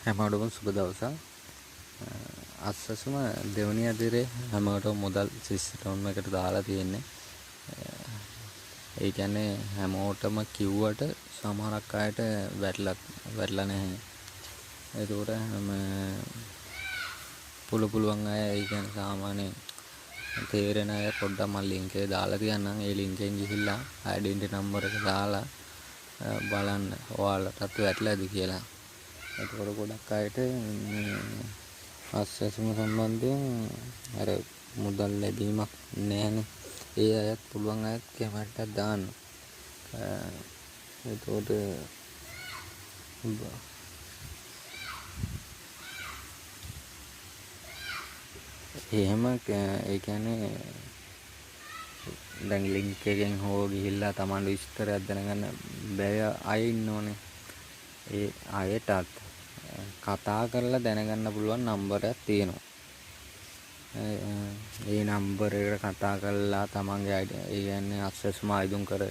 හැමෝටම සුබ දවසක්. අස්සසුම දෙවනි අදිරේ හැමෝටම මුදල් සිස්ටම් එකට දාලා තියෙන්නේ. ඒ කියන්නේ හැමෝටම කිව්වට සමහරක් අයට වැටලා නැහැ. ඒකට හැම පුළුවන් අය ඒ කියන්නේ සාමාන්‍යයෙන් තේරෙන අය පොඩ්ඩක් මම ලින්ක් එක දාලා තියන්නම්. ඒ ලින්ක් එකෙන් ගිහිල්ලා ඩෙන්ටි නම්බර් එක දාලා බලන්න ඔයාලටත් වැටලාද කියලා. ඒකවල ගොඩක් අයට අස්සසුම සම්බන්ධයෙන් අර මුදල් ලැබීමක් නැහැනේ. ඒ අයත් පුළුවන් අයත් කැමරට් එකක් දාන්න. ඒකට එහෙම ඒ කියන්නේ දැන් ලින්ක් එකෙන් හෝ ගිහිල්ලා Tamanට විස්තරයක් දැනගන්න බැය අය ඉන්නෝනේ. ඒ අයටත් කතා කරලා දැනගන්න පුළුවන් නම්බරයක් තියෙනවා. ඒ නම්බර එකට කතා කරලා තමන්ගේ ඒ කියන්නේ අස්සසුම ආයුධම් කර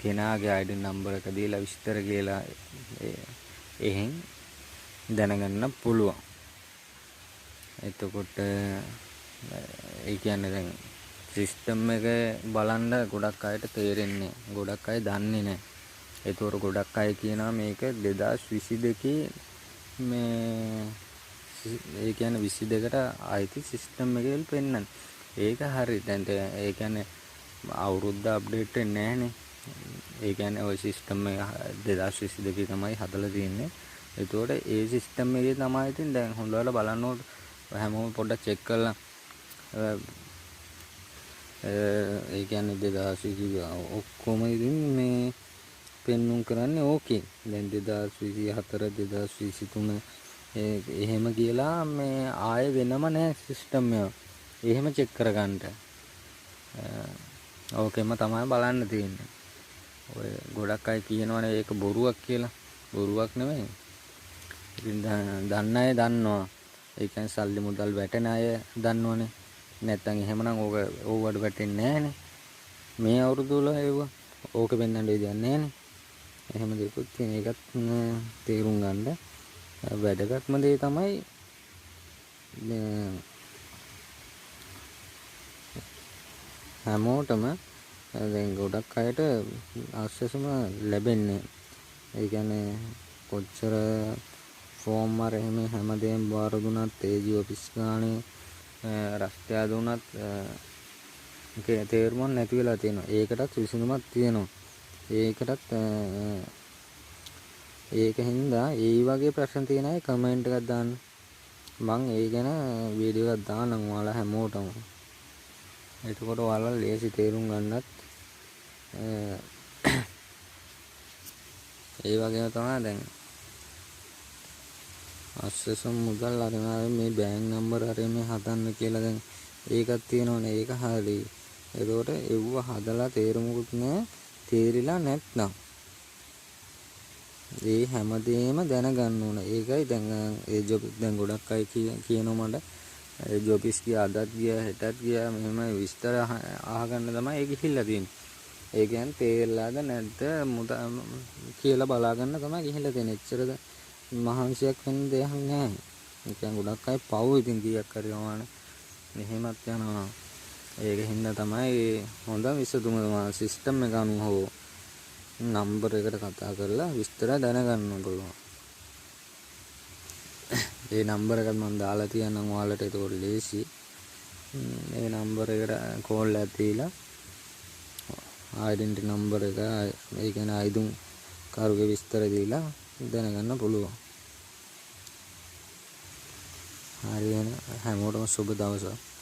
කෙනාගේ ආයිඩි නම්බර එක දීලා විස්තර කියලා එහෙන් දැනගන්න පුළුවන්. එතකොට ඒ කියන්නේ දැන් සිස්ටම් එක බලන්න ගොඩක් අයට තේරෙන්නේ ගොඩක් අය දන්නේ නැහැ. ඒතකොට ගොඩක් අය කියනවා මේක 2022 මේ ඒ කියන්නේ 22ට ආයිති සිස්ටම් එකේ පෙන්නන. ඒක හරි. දැන් ඒ කියන්නේ අවුරුද්ද අප්ඩේට් වෙන්නේ නැහනේ. ඒ කියන්නේ ওই සිස්ටම් එක 2022 තමයි හදලා තියෙන්නේ. ඒතකොට ඒ සිස්ටම් එකේ තමයි ඉතින් දැන් හොඳට බලන්න ඕන හැමෝම පොඩ්ඩක් චෙක් කරලා ඒ කියන්නේ 2024 ඔක්කොම ඉතින් මේ පෙන්නුම් කරන්නේ ඕකේ. දැන් 2024 2023 එහෙම කියලා මේ ආයෙ වෙනම නැහැ සිස්ටම් එක. එහෙම චෙක් කරගන්න. ඕකෙම තමයි බලන්න තියෙන්නේ. ඔය ගොඩක් අය කියනවනේ ඒක බොරුවක් කියලා. බොරුවක් නෙමෙයි. ඉතින් දන්න අය දන්නවා. ඒ කියන්නේ සල්ලි මුදල් වැටෙන අය දන්නවනේ. නැත්තම් එහෙමනම් ඕවට වැටෙන්නේ නැහනේ. මේ අවුරුදු වල ඒවා ඕක පෙන්වන්න දෙයක් නැහනේ. එහෙම දෙකුත් තියෙන එකත් තේරුම් ගන්න. වැදගත්ම දේ තමයි හැමෝටම දැන් ගොඩක් අයට ආශ්වාසම ලැබෙන්නේ. ඒ කියන්නේ කොච්චර ෆෝම් වල එහෙම හැමදේම බාර දුන්නත් ඒජි ඔෆිස් ගානේ රස්තියා දුන්නත් ඒකේ තේරුමක් නැති වෙලා තියෙනවා. ඒකටත් විසඳුමක් තියෙනවා. ඒකටත් ඒකින්ද ඒ වගේ ප්‍රශ්න තියෙන අය කමෙන්ට් එකක් දාන්න. මම ඒ ගැන වීඩියෝ එකක් දාන්නම් ඔයාලා හැමෝටම. එතකොට ඔයාලා ලේසි තේරුම් ගන්නත් ඒ වගේම තමයි දැන් අස්සසම් මුදල් අරගෙන මේ බෑන්ක් නම්බර හරිය මේ හදන්න කියලා දැන් ඒකක් තියෙනවනේ. ඒක හරියි. එතකොට ඒව හදලා තේරුමුකුත් නැහැ. තේරිලා නැත්නම් ඒ හැමදේම දැනගන්න ඕන. ඒකයි දැන් ඒ ජොබ් දැන් ගොඩක් අය කියනවා මට ඒ ජොබ්ස් ගියා අදත් ගියා හෙටත් ගියා මෙහෙම විස්තර අහගන්න තමයි ඒ ගිහිල්ලා තියෙන්නේ. ඒ කියන්නේ තේරලාද නැද්ද කියලා බලා ගන්න තමයි ගිහිල්ලා තියෙන්නේ. එච්චරද මහන්සියක් වෙන්න දෙයක් නැහැ. ඒ කියන්නේ ගොඩක් අය පව් ඉතින් කීයක් හරි යනවානේ. මෙහෙමත් යනවා. ඒක හින්දා තමයි හොඳ විසඳුම සිස්ටම් එක අනුව හෝ නම්බර එකට කතා කරලා විස්තර දැනගන්න පුළුවන්. ඒ නම්බර එක මම දාලා තියන්නම් ඔයාලට. ඒක ලේසි. මේ නම්බර එකට කෝල් එකක් දීලා ඩෙන්ටි නම්බර එක ඒ කියන්නේ ආයිදුම් කරුගේ විස්තර දීලා දැනගන්න පුළුවන්. හරියන හැමෝටම සුබ දවසක්.